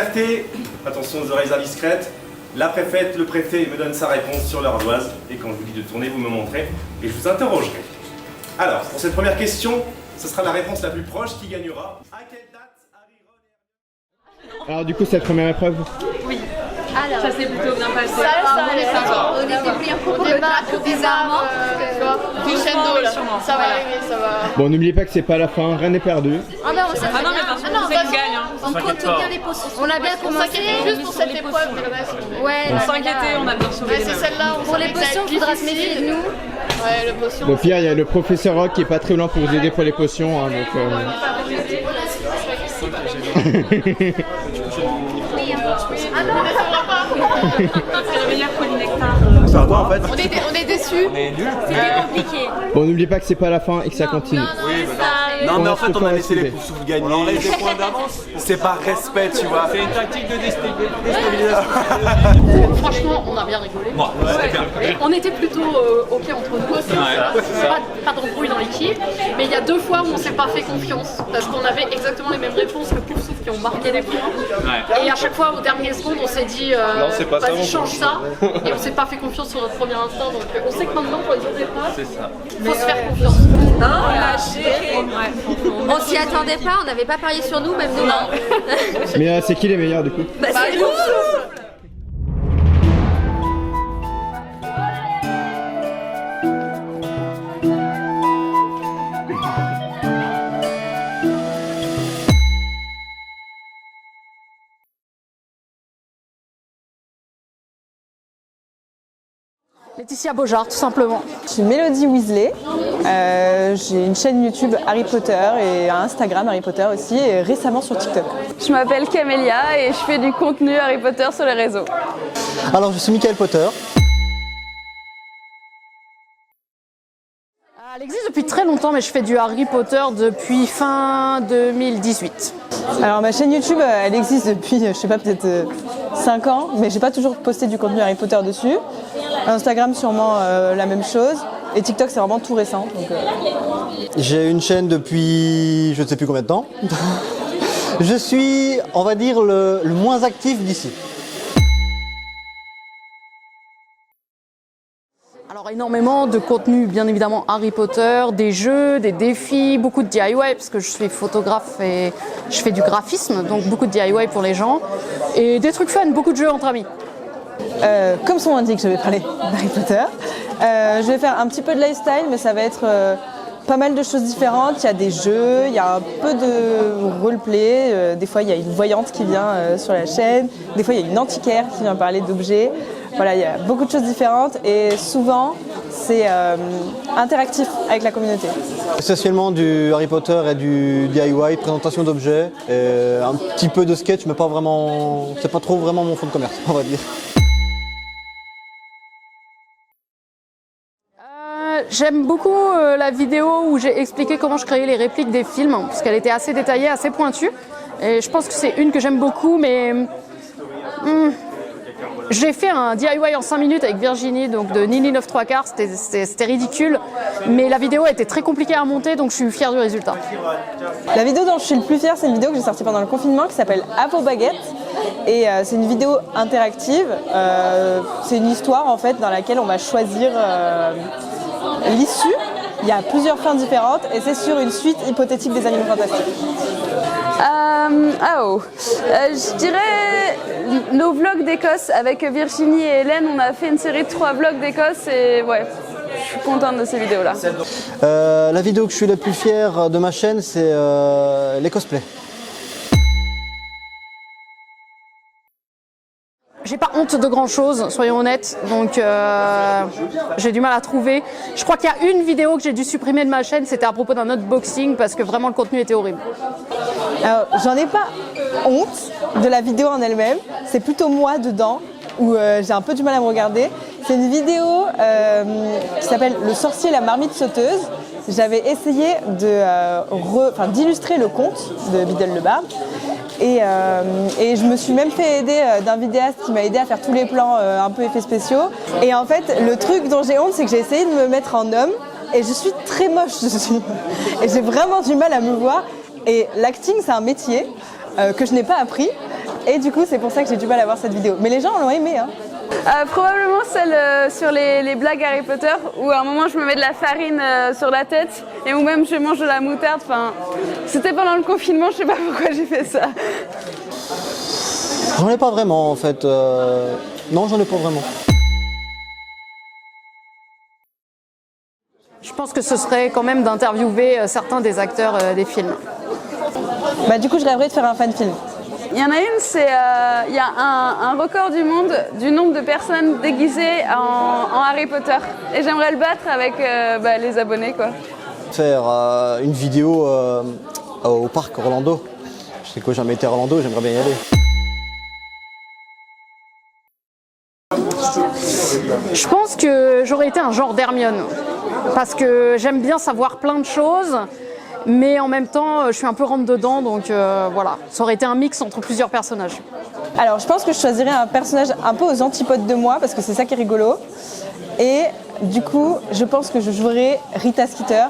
liberté, attention aux oreilles indiscrètes. La préfète, le préfet me donne sa réponse sur l'ardoise. Et quand je vous dis de tourner, vous me montrez et je vous interrogerai. Alors, pour cette première question, ce sera la réponse la plus proche qui gagnera. À quelle date Harry, Ron et... Alors du coup, cette première épreuve? Oui. Alors, ça s'est plutôt bien passé. Ça allait, on était pris un peu pour le trac bizarrement. Crescendo là, ça va arriver, ça va. Bon, n'oubliez pas que c'est pas la fin, rien n'est perdu. Ah non, ça Ah non, mais bien sûr, on gagne. on compte bien les potions. On a bien On commencé. s'inquiétait juste pour cette épreuve, mais le reste. Ouais, On s'inquiétait, on a bien sauvé. C'est celle-là, pour les potions, il faudra se méfier de nous. Ouais, le potion. Au pire, il y a le professeur Rock qui est pas très loin pour vous aider pour les potions. Hein, donc, Ah non, C'est le meilleur polynectar. Ça va en fait? On est déçus. On est nuls. c'était compliqué. Bon, n'oubliez pas que c'est pas la fin et que ça continue. Non mais en fait on a laissé les pousses poussoufs gagner. On enlève des points d'avance. C'est par respect, tu vois. C'est une tactique de déstabilisation. Franchement, on a bien rigolé. Et on était plutôt ok entre nous. Pas d'embrouille dans l'équipe. Mais il y a 2 fois où on s'est pas fait confiance. Parce qu'on avait exactement les mêmes réponses que Poufsouf qui ont marqué des points. Et à chaque fois, au dernier seconde, on s'est dit vas-y, change ça. Et on s'est pas fait confiance sur notre premier instinct. Donc on sait que maintenant, pour les autres épreuves, il faut se faire confiance. On s'y attendait pas, on n'avait pas parié sur nous, même nous. Non. Mais c'est qui les meilleurs du coup? Bah, c'est nous. Laetitia Beaujard, tout simplement. Je suis Mélodie Weasley, j'ai une chaîne YouTube Harry Potter et un Instagram Harry Potter aussi et récemment sur TikTok. Je m'appelle Camélia et je fais du contenu Harry Potter sur les réseaux. Alors je suis Michael Potter. Elle existe depuis très longtemps, mais je fais du Harry Potter depuis fin 2018. Alors ma chaîne YouTube elle existe depuis je sais pas peut-être 5 ans mais j'ai pas toujours posté du contenu Harry Potter dessus. Instagram sûrement la même chose et TikTok c'est vraiment tout récent. J'ai une chaîne depuis je ne sais plus combien de temps. Je suis on va dire le moins actif d'ici. Alors énormément de contenu, bien évidemment Harry Potter, des jeux, des défis, beaucoup de DIY parce que je suis photographe et je fais du graphisme, donc beaucoup de DIY pour les gens et des trucs fun, beaucoup de jeux entre amis. Comme son nom indique, je vais parler d'Harry Potter. Je vais faire un petit peu de lifestyle mais ça va être pas mal de choses différentes. Il y a des jeux, il y a un peu de roleplay, des fois il y a une voyante qui vient sur la chaîne, des fois il y a une antiquaire qui vient parler d'objets. Voilà, il y a beaucoup de choses différentes et souvent c'est interactif avec la communauté. Essentiellement du Harry Potter et du DIY, présentation d'objets, et un petit peu de sketch mais pas vraiment, c'est pas trop vraiment mon fond de commerce on va dire. J'aime beaucoup la vidéo où j'ai expliqué comment je créais les répliques des films parce qu'elle était assez détaillée, assez pointue et je pense que c'est une que j'aime beaucoup mais j'ai fait un DIY en 5 minutes avec Virginie, donc de Nini 9 3/4, c'était ridicule, mais la vidéo était très compliquée à monter, donc je suis fière du résultat. La vidéo dont je suis le plus fière, c'est une vidéo que j'ai sortie pendant le confinement qui s'appelle À vos baguettes. Et c'est une vidéo interactive, c'est une histoire en fait dans laquelle on va choisir l'issue. Il y a plusieurs fins différentes et c'est sur une suite hypothétique des Animaux Fantastiques. Je dirais nos vlogs d'Écosse avec Virginie et Hélène. On a fait une série de 3 vlogs d'Écosse et ouais, je suis contente de ces vidéos-là. La vidéo que je suis le plus fier de ma chaîne, c'est les cosplays. J'ai pas honte de grand chose, soyons honnêtes, donc j'ai du mal à trouver. Je crois qu'il y a une vidéo que j'ai dû supprimer de ma chaîne, c'était à propos d'un unboxing parce que vraiment le contenu était horrible. Alors j'en ai pas honte de la vidéo en elle-même, c'est plutôt moi dedans où j'ai un peu du mal à me regarder. C'est une vidéo qui s'appelle Le sorcier et la marmite sauteuse. J'avais essayé d'illustrer le conte de Biddle le Barde. Et je me suis même fait aider d'un vidéaste qui m'a aidé à faire tous les plans un peu effets spéciaux. Et en fait, le truc dont j'ai honte, c'est que j'ai essayé de me mettre en homme et je suis très moche dessus. Et j'ai vraiment du mal à me voir. Et l'acting, c'est un métier que je n'ai pas appris. Et du coup, c'est pour ça que j'ai du mal à voir cette vidéo. Mais les gens l'ont aimé, hein. Probablement celle sur les blagues Harry Potter, où à un moment je me mets de la farine sur la tête et où même je mange de la moutarde. Enfin, c'était pendant le confinement, je sais pas pourquoi j'ai fait ça. J'en ai pas vraiment en fait. Non, j'en ai pas vraiment. Je pense que ce serait quand même d'interviewer certains des acteurs des films. Bah du coup, je rêverais de faire un fan film. Il y en a une, c'est il y a un record du monde du nombre de personnes déguisées en Harry Potter. Et j'aimerais le battre avec les abonnés, quoi. Faire une vidéo au parc Orlando. Je sais que j'ai jamais été à Orlando, j'aimerais bien y aller. Je pense que j'aurais été un genre d'Hermione, parce que j'aime bien savoir plein de choses, mais en même temps, je suis un peu rentre-dedans, donc voilà. Ça aurait été un mix entre plusieurs personnages. Alors, je pense que je choisirais un personnage un peu aux antipodes de moi, parce que c'est ça qui est rigolo. Et du coup, je pense que je jouerais Rita Skeeter,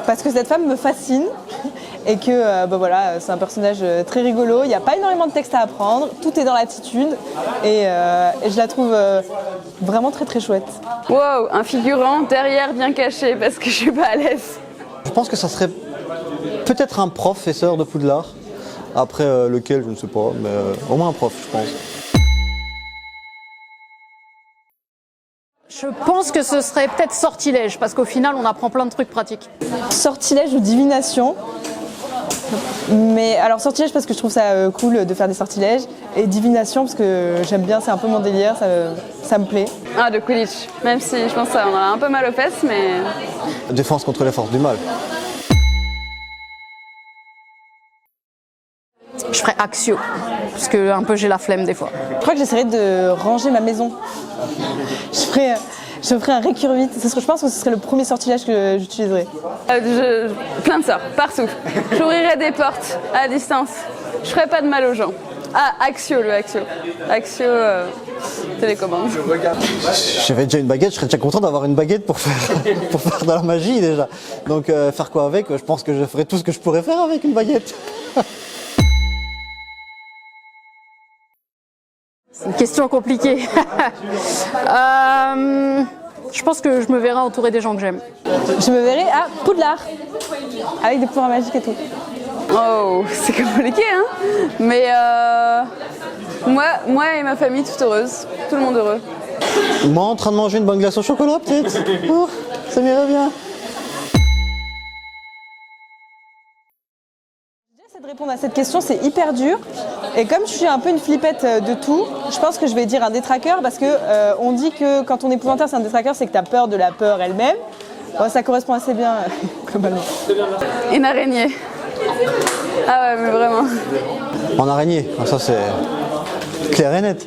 parce que cette femme me fascine. Et que voilà, c'est un personnage très rigolo, il n'y a pas énormément de texte à apprendre, tout est dans l'attitude et je la trouve vraiment très très chouette. Wow, un figurant derrière bien caché parce que je suis pas à l'aise. Je pense que ça serait peut-être un professeur de Poudlard. Après lequel, je ne sais pas, mais au moins un prof, je pense. Je pense que ce serait peut-être sortilège, parce qu'au final, on apprend plein de trucs pratiques. Sortilège ou divination. Mais alors sortilège parce que je trouve ça cool de faire des sortilèges et divination parce que j'aime bien, c'est un peu mon délire, ça me plaît. Ah, de Quidditch, même si je pense qu'on en a un peu mal aux fesses, mais... Défense contre les forces du mal. Je ferais Axio, parce que un peu j'ai la flemme des fois. Je crois que j'essaierais de ranger ma maison. Je ferais un récurvite. Je pense que ce serait le premier sortilège que j'utiliserais. Plein de sorts, partout. J'ouvrirais des portes à distance. Je ferais pas de mal aux gens. Ah, Axio, le Axio. Axio, télécommande. J'avais déjà une baguette, je serais déjà content d'avoir une baguette pour faire de la magie déjà. Donc faire quoi avec? Je pense que je ferais tout ce que je pourrais faire avec une baguette. C'est une question compliquée. Je pense que je me verrai entourée des gens que j'aime. Je me verrai à Poudlard, avec des pouvoirs magiques et tout. Oh, c'est compliqué, hein. Mais moi et ma famille toute heureuse, tout le monde heureux. Moi en train de manger une bonne glace au chocolat peut-être. Oh, ça m'irait bien. J'essaie de répondre à cette question, c'est hyper dur. Et comme je suis un peu une flippette de tout, je pense que je vais dire un détraqueur parce que on dit que quand on est épouvantaire, c'est un détraqueur, c'est que tu as peur de la peur elle-même. Bon, ça correspond assez bien globalement. Une araignée. Ah ouais, mais vraiment. En araignée, ça c'est clair et net.